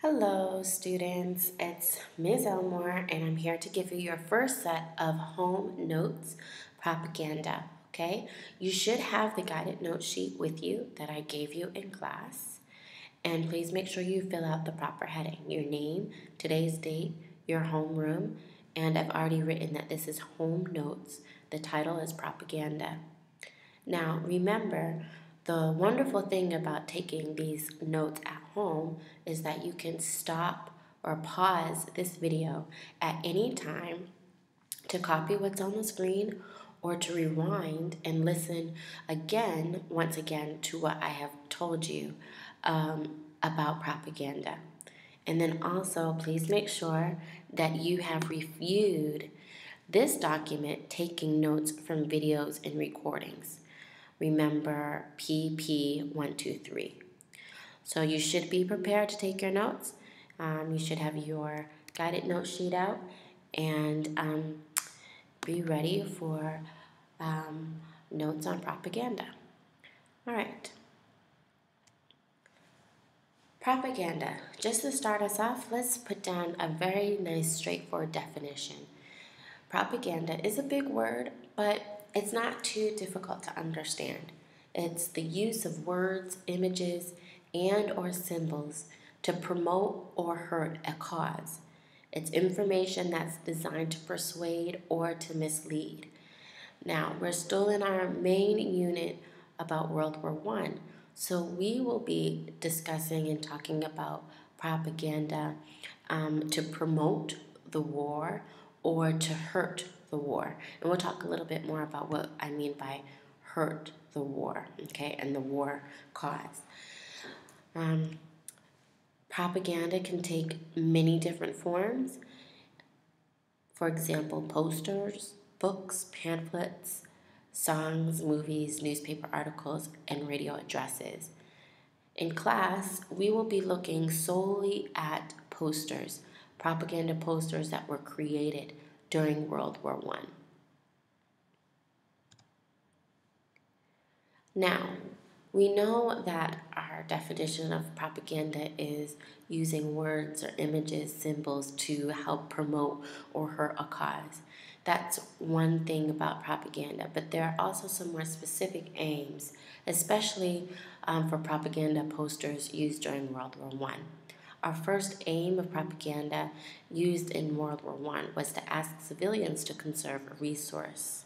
Hello, students. It's Ms. Elmore, and I'm here to give you your first set of home notes propaganda. Okay, you should have the guided note sheet with you that I gave you in class, and please make sure you fill out the proper heading: your name, today's date, your homeroom, and I've already written that this is home notes. The title is propaganda. Now, remember, the wonderful thing about taking these notes at home is that you can stop or pause this video at any time to copy what's on the screen or to rewind and listen again, once again, to what I have told you about propaganda. And then also, please make sure that you have reviewed this document taking notes from videos and recordings. Remember PP123. So you should be prepared to take your notes. You should have your guided note sheet out and be ready for notes on propaganda. All right. Propaganda. Just to start us off, let's put down a very nice, straightforward definition. Propaganda is a big word, but it's not too difficult to understand. It's the use of words, images, and or symbols to promote or hurt a cause. It's information that's designed to persuade or to mislead. Now, we're still in our main unit about World War I, so we will be discussing and talking about propaganda to promote the war or to hurt the war. And we'll talk a little bit more about what I mean by hurt the war, okay, and the war cause. Propaganda can take many different forms. For example, posters, books, pamphlets, songs, movies, newspaper articles, and radio addresses. In class, we will be looking solely at posters, propaganda posters that were created during World War I. Now, we know that our definition of propaganda is using words or images, symbols to help promote or hurt a cause. That's one thing about propaganda, but there are also some more specific aims, especially for propaganda posters used during World War I. Our first aim of propaganda used in World War I was to ask civilians to conserve a resource.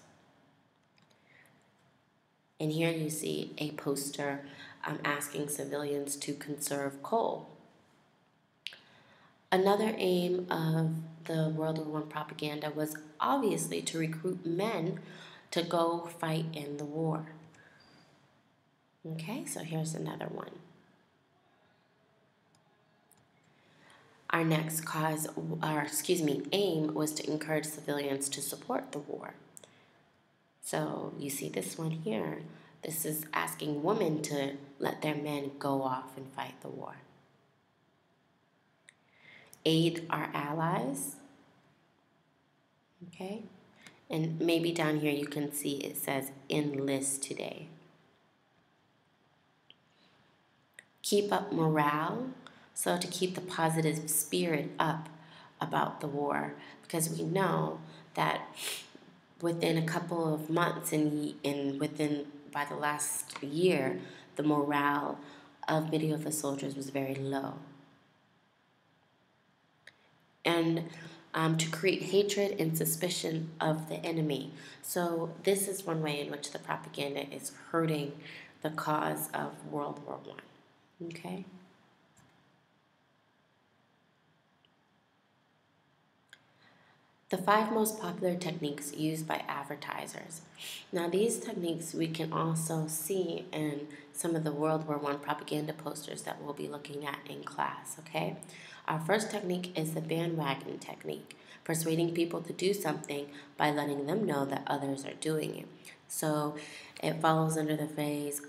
And here you see a poster asking civilians to conserve coal. Another aim of the World War I propaganda was obviously to recruit men to go fight in the war. Okay, so here's another one. Our next aim was to encourage civilians to support the war. So you see this one here. This is asking women to let their men go off and fight the war. Aid our allies. Okay. And maybe down here you can see it says enlist today. Keep up morale. So to keep the positive spirit up about the war, because we know that within a couple of months and by the last year, the morale of many of the soldiers was very low. And to create hatred and suspicion of the enemy. So this is one way in which the propaganda is hurting the cause of World War I. Okay? The 5 most popular techniques used by advertisers. Now, these techniques we can also see in some of the World War I propaganda posters that we'll be looking at in class, okay? Our first technique is the bandwagon technique, persuading people to do something by letting them know that others are doing it. So it follows under the phrase,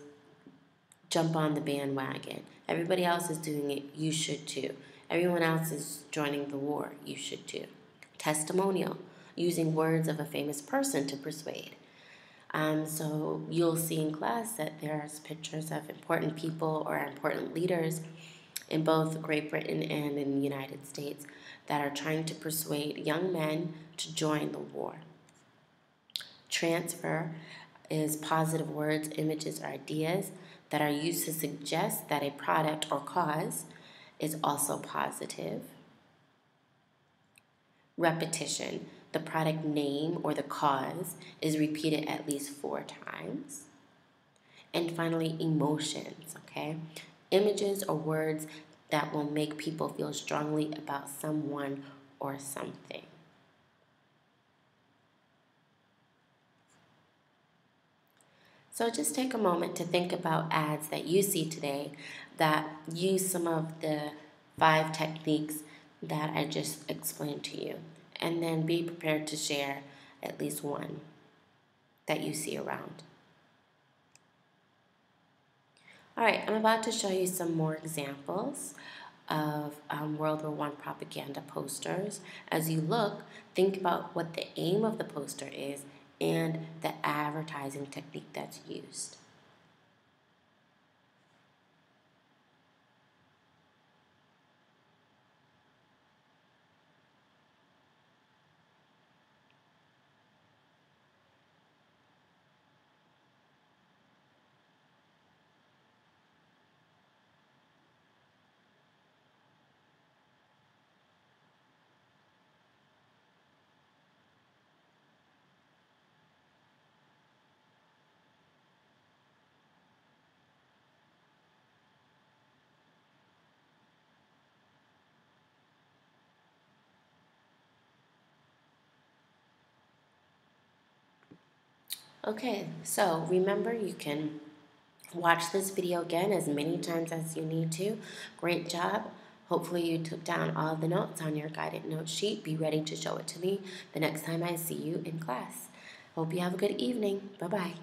jump on the bandwagon. Everybody else is doing it, you should too. Everyone else is joining the war, you should too. Testimonial, using words of a famous person to persuade. So you'll see in class that there's pictures of important people or important leaders in both Great Britain and in the United States that are trying to persuade young men to join the war. Transfer is positive words, images, or ideas that are used to suggest that a product or cause is also positive. Repetition, the product name or the cause is repeated at least 4 times. And finally, emotions, okay? Images or words that will make people feel strongly about someone or something. So just take a moment to think about ads that you see today that use some of the 5 techniques that I just explained to you. And then be prepared to share at least one that you see around. All right, I'm about to show you some more examples of World War I propaganda posters. As you look, think about what the aim of the poster is and the advertising technique that's used. Okay, so remember you can watch this video again as many times as you need to. Great job. Hopefully you took down all of the notes on your guided note sheet. Be ready to show it to me the next time I see you in class. Hope you have a good evening. Bye-bye.